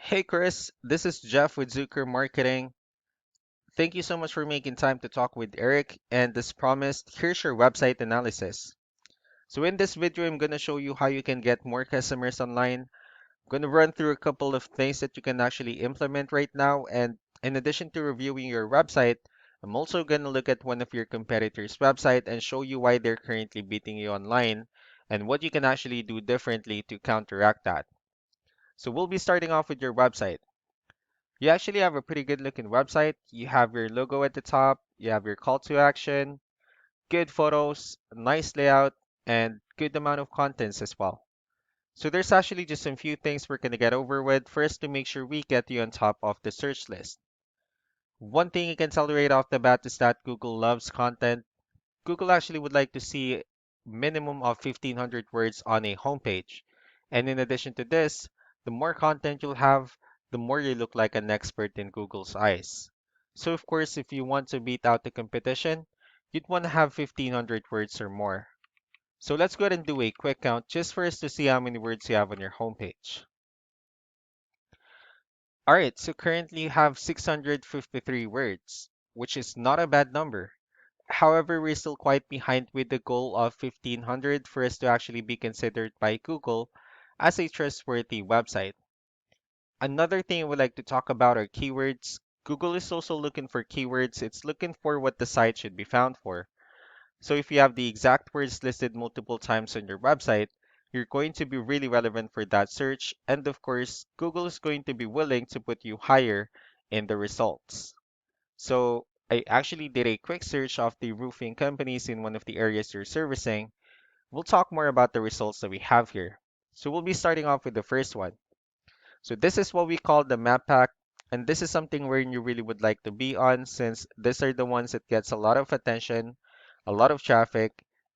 Hey Chris, this is Jeff with Zucker Marketing. Thank you so much for making time to talk with Eric. And as promised, here's your website analysis. So in this video, I'm going to show you how you can get more customers online. I'm going to run through a couple of things that you can actually implement right now. And in addition to reviewing your website, I'm also going to look at one of your competitors' website and show you why they're currently beating you online and what you can actually do differently to counteract that. So we'll be starting off with your website. You actually have a pretty good looking website. You have your logo at the top, you have your call to action, good photos, nice layout, and good amount of contents as well. So there's actually just some few things we're going to get over with first to make sure we get you on top of the search list. One thing you can tell right off the bat is that Google loves content. Google actually would like to see minimum of 1500 words on a homepage. And in addition to this, the more content you'll have, the more you look like an expert in Google's eyes. So of course, if you want to beat out the competition, you'd want to have 1500 words or more. So let's go ahead and do a quick count just for us to see how many words you have on your homepage. All right, so currently you have 653 words, which is not a bad number. However, we're still quite behind with the goal of 1500 for us to actually be considered by Google as a trustworthy website. Another thing I would like to talk about are keywords. Google is also looking for keywords. It's looking for what the site should be found for. So if you have the exact words listed multiple times on your website, you're going to be really relevant for that search. And of course, Google is going to be willing to put you higher in the results. So I actually did a quick search of the roofing companies in one of the areas you're servicing. We'll talk more about the results that we have here. So we'll be starting off with the first one. So this is what we call the map pack, and this is something where you really would like to be on since these are the ones that gets a lot of attention, a lot of traffic,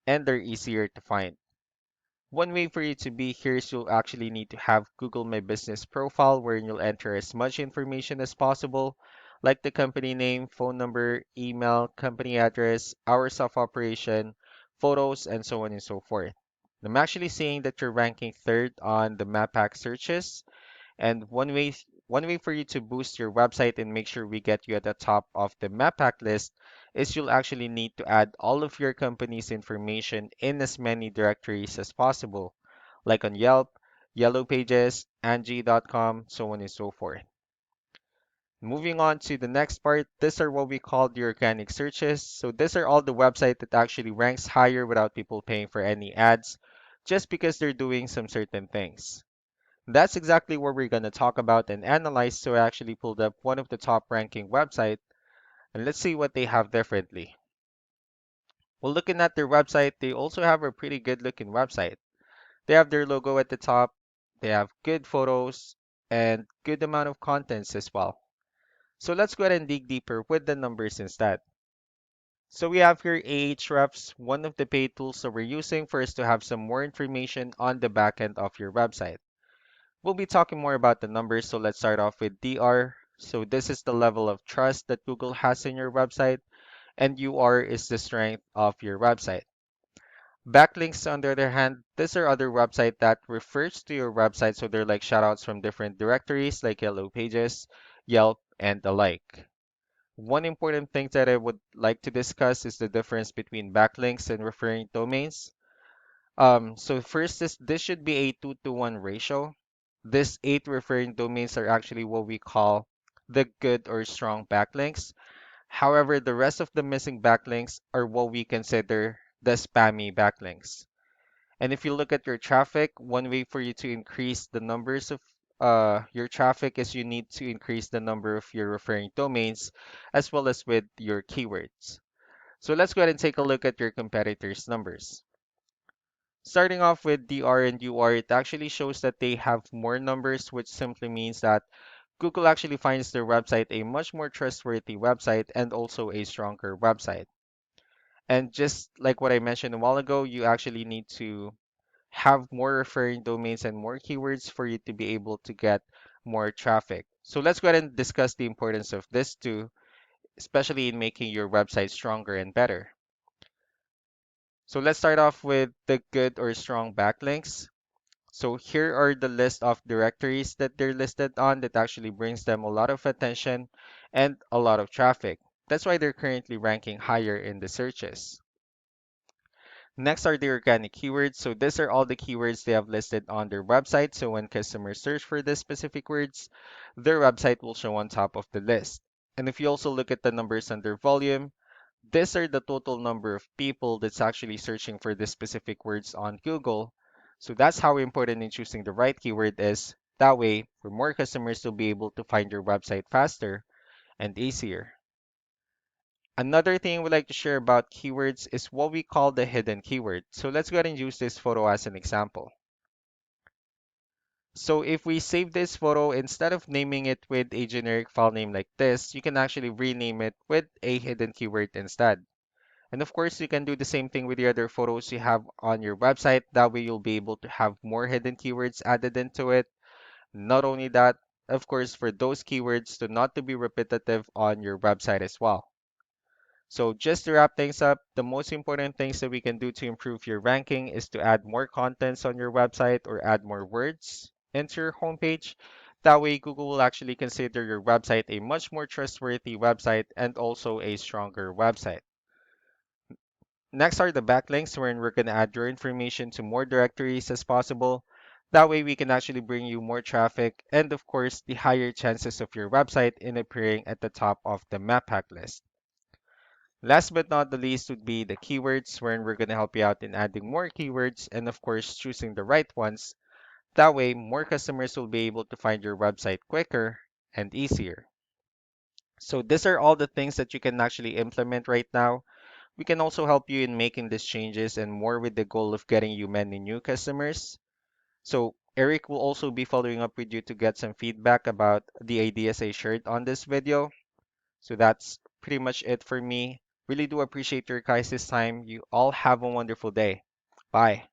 and they're easier to find. One way for you to be here is you'll actually need to have Google My Business profile where you'll enter as much information as possible, like the company name, phone number, email, company address, hours of operation, photos, and so on and so forth. I'm actually seeing that you're ranking third on the Mappack searches, and one way for you to boost your website and make sure we get you at the top of the map pack list is you'll actually need to add all of your company's information in as many directories as possible, like on Yelp, Yellow Pages, Angie.com, so on and so forth. Moving on to the next part, these are what we call the organic searches. So these are all the website that actually ranks higher without people paying for any ads, just because they're doing some certain things. That's exactly what we're going to talk about and analyze. So I actually pulled up one of the top ranking website and let's see what they have differently. Well, looking at their website, they also have a pretty good looking website. They have their logo at the top, they have good photos and good amount of contents as well. So let's go ahead and dig deeper with the numbers instead. So we have here Ahrefs, one of the paid tools that we're using for us to have some more information on the backend of your website. We'll be talking more about the numbers, so let's start off with DR. So this is the level of trust that Google has in your website, and UR is the strength of your website. Backlinks, on the other hand, these are other website that refers to your website, so they're like shoutouts from different directories like Yellow Pages, Yelp, and the like. One important thing that I would like to discuss is the difference between backlinks and referring domains. So first is this should be a 2-to-1 ratio. These 8 referring domains are actually what we call the good or strong backlinks. However, the rest of the missing backlinks are what we consider the spammy backlinks. And if you look at your traffic, one way for you to increase the numbers of your traffic is you need to increase the number of your referring domains as well as with your keywords. So let's go ahead and take a look at your competitors' numbers. Starting off with DR and UR, it actually shows that they have more numbers, which simply means that Google actually finds their website a much more trustworthy website and also a stronger website. And just like what I mentioned a while ago, you actually need to have more referring domains and more keywords for you to be able to get more traffic. So let's go ahead and discuss the importance of this too, especially in making your website stronger and better. So let's start off with the good or strong backlinks. So here are the list of directories that they're listed on that actually brings them a lot of attention and a lot of traffic. That's why they're currently ranking higher in the searches. Next are the organic keywords. So these are all the keywords they have listed on their website. So when customers search for these specific words, their website will show on top of the list. And if you also look at the numbers under volume, these are the total number of people that's actually searching for these specific words on Google. So that's how important in choosing the right keyword is. That way, for more customers to be able to find your website faster and easier. Another thing we'd like to share about keywords is what we call the hidden keyword. So let's go ahead and use this photo as an example. So if we save this photo, instead of naming it with a generic file name like this, you can actually rename it with a hidden keyword instead. And of course, you can do the same thing with the other photos you have on your website. That way you'll be able to have more hidden keywords added into it. Not only that, of course, for those keywords to not to be repetitive on your website as well. So just to wrap things up, the most important things that we can do to improve your ranking is to add more contents on your website or add more words into your homepage. That way, Google will actually consider your website a much more trustworthy website and also a stronger website. Next are the backlinks, wherein we're going to add your information to more directories as possible. That way, we can actually bring you more traffic and, of course, the higher chances of your website in appearing at the top of the map hack list. Last but not the least would be the keywords, wherein we're going to help you out in adding more keywords and, of course, choosing the right ones. That way, more customers will be able to find your website quicker and easier. So, these are all the things that you can actually implement right now. We can also help you in making these changes and more with the goal of getting you many new customers. So, Eric will also be following up with you to get some feedback about the ideas I shared on this video. So, that's pretty much it for me. Really do appreciate your guys' time. You all have a wonderful day. Bye.